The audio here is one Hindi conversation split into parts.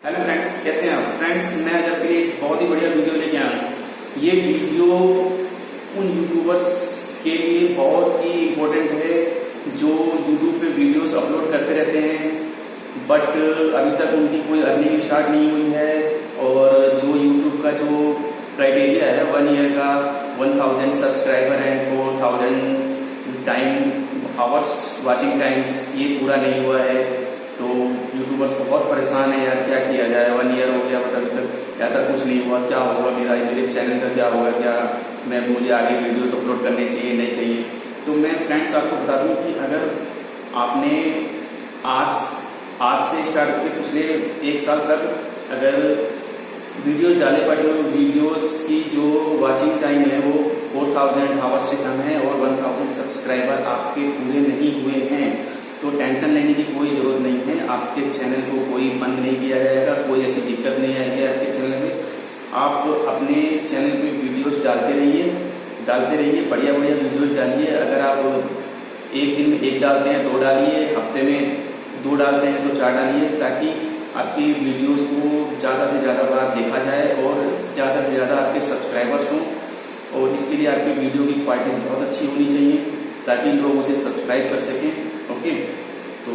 हेलो फ्रेंड्स, कैसे हैं आप? फ्रेंड्स, मैं आज आपके लिए एक बहुत ही बढ़िया वीडियो लेके आया हूँ। ये वीडियो उन यूट्यूबर्स के लिए बहुत ही इम्पोर्टेंट है जो यूट्यूब पे वीडियोस अपलोड करते रहते हैं बट अभी तक उनकी कोई अर्निंग स्टार्ट नहीं हुई है। और जो यूट्यूब का जो क्राइटेरिया है 1 ईयर का 1000 subscriber and 4000 time hours watching times, ये पूरा नहीं हुआ है। तो यूट्यूबर्स बहुत परेशान है यार, क्या किया जाए। 1 ईयर हो गया बट अभी तक ऐसा कुछ नहीं हुआ। क्या होगा मेरे चैनल का, क्या होगा, क्या मुझे आगे वीडियोस अपलोड करने चाहिए, नहीं चाहिए। तो मैं फ्रेंड्स आपको बता दूं कि अगर आपने आज से स्टार्ट करके पिछले 1 साल तक अगर वीडियोस डाले पड़े हुए वीडियोस की जो वाचिंग टाइम है वो 4000 आवर्स से कम है और 1000 सब्सक्राइबर आपके पूरे नहीं हुए हैं तो टेंशन लेने की कोई जरूरत नहीं है। आपके चैनल को कोई बंद नहीं किया जाएगा, कोई ऐसी दिक्कत नहीं आएगी आपके चैनल में। आप अपने चैनल पे वीडियोस डालते रहिए, बढ़िया वीडियोस डालिए। अगर आप एक दिन में 1 डालते हैं 2 डालिए, हफ्ते में 2 डालते हैं तो 4 डालिए, ताकि आपकी वीडियोस को ज़्यादा से ज़्यादा बार देखा जाए और ज़्यादा से ज़्यादा आपके सब्सक्राइबर्स हों। और इसके लिए आपकी वीडियो की क्वालिटी बहुत अच्छी होनी चाहिए ताकि लोग उसे सब्सक्राइब कर सकें। ओके, तो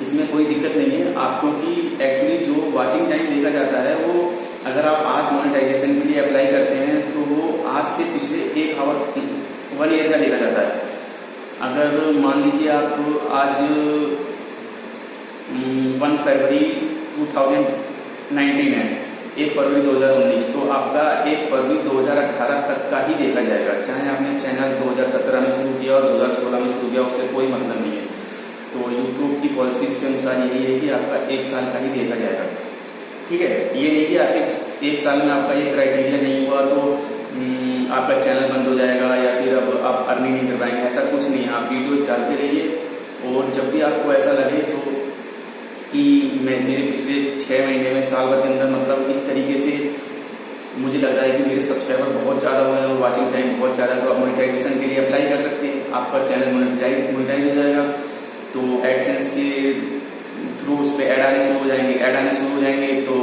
इसमें कोई दिक्कत नहीं है आपको कि एक्चुअली जो वाचिंग टाइम देखा जाता है वो अगर आप आज मोनेटाइजेशन के लिए अप्लाई करते हैं तो वो आज से पिछले 1 ईयर का देखा जाता है। अगर मान लीजिए आप आज 1 फरवरी 2019 है, 1 फरवरी 2019, तो आपका 1 फरवरी 2018 तक का ही देखा जाएगा। चाहे आपने चैनल 2017 में शुरू किया और 2016 में शुरू किया, उससे कोई मतलब नहीं है। तो यूट्यूब की पॉलिसीज के अनुसार यही है कि आपका 1 साल का ही देखा जाएगा। ठीक है, ये नहीं कि आपके 1 साल में आपका ये क्राइटेरिया नहीं हुआ तो आपका चैनल बंद हो जाएगा या फिर अब आप अर्निंग नहीं कर पाएंगे, ऐसा कुछ नहीं है। आप वीडियोज डालते रहिए और जब भी आपको ऐसा लगे तो कि मेरे पिछले 6 महीने में, साल भर के अंदर, मतलब इस तरीके से मुझे लग रहा है कि मेरे सब्सक्राइबर बहुत ज़्यादा हुए हैं और वाचिंग टाइम बहुत ज़्यादा है, तो आप मोनेटाइजेशन के लिए अप्लाई कर सकते हैं। आपका चैनल मोनेटाइज हो जाएगा तो एडसेंस के थ्रू उस पर ऐड आने शुरू हो जाएंगे तो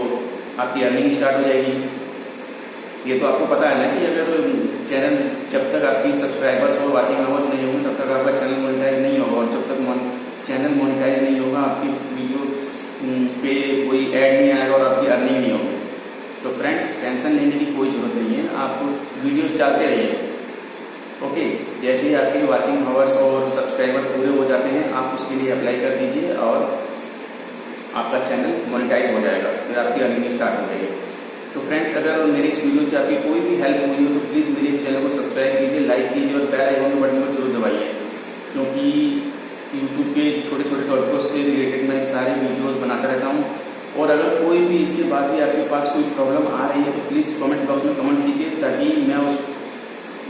आपकी अर्निंग स्टार्ट हो जाएगी। ये तो आपको पता है ना कि अगर चैनल, जब तक आपकी सब्सक्राइबर्स और वाचिंग आवर्स नहीं होंगे तब तक आपका चैनल मोनेटाइज नहीं होगा, और जब तक चैनल मोनेटाइज नहीं होगा आपकी वीडियो पे कोई ऐड नहीं आएगा और आपकी अर्निंग नहीं होगी। तो फ्रेंड्स, टेंशन लेने की कोई जरूरत नहीं है, आप वीडियोस डालते रहिए। ओके, जैसे ही आपके वाचिंग आवर्स और सब्सक्राइबर पूरे हो जाते हैं आप उसके लिए अप्लाई कर दीजिए और आपका चैनल मोनेटाइज हो जाएगा, फिर आपकी अर्निंग स्टार्ट हो जाएगी। तो फ्रेंड्स, अगर मेरी इस वीडियो से आपकी कोई भी हेल्प हुई हो तो प्लीज़ मेरे इस चैनल को सब्सक्राइब कीजिए, लाइक कीजिए और बेल आइकन के बटन को जरूर दबाइए, क्योंकि यूट्यूब पे छोटे छोटे टॉपिकों से रिलेटेड मैं सारे वीडियोस बनाता रहता हूँ। और अगर कोई भी इसके बाद भी आपके पास कोई प्रॉब्लम आ रही है तो प्लीज़ कमेंट बॉक्स में कमेंट कीजिए ताकि मैं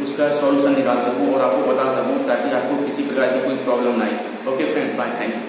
उसका सॉल्यूशन निकाल सकूँ और आपको बता सकूँ, ताकि आपको किसी प्रकार की कोई प्रॉब्लम ना आए। Okay friends, bye, thank you.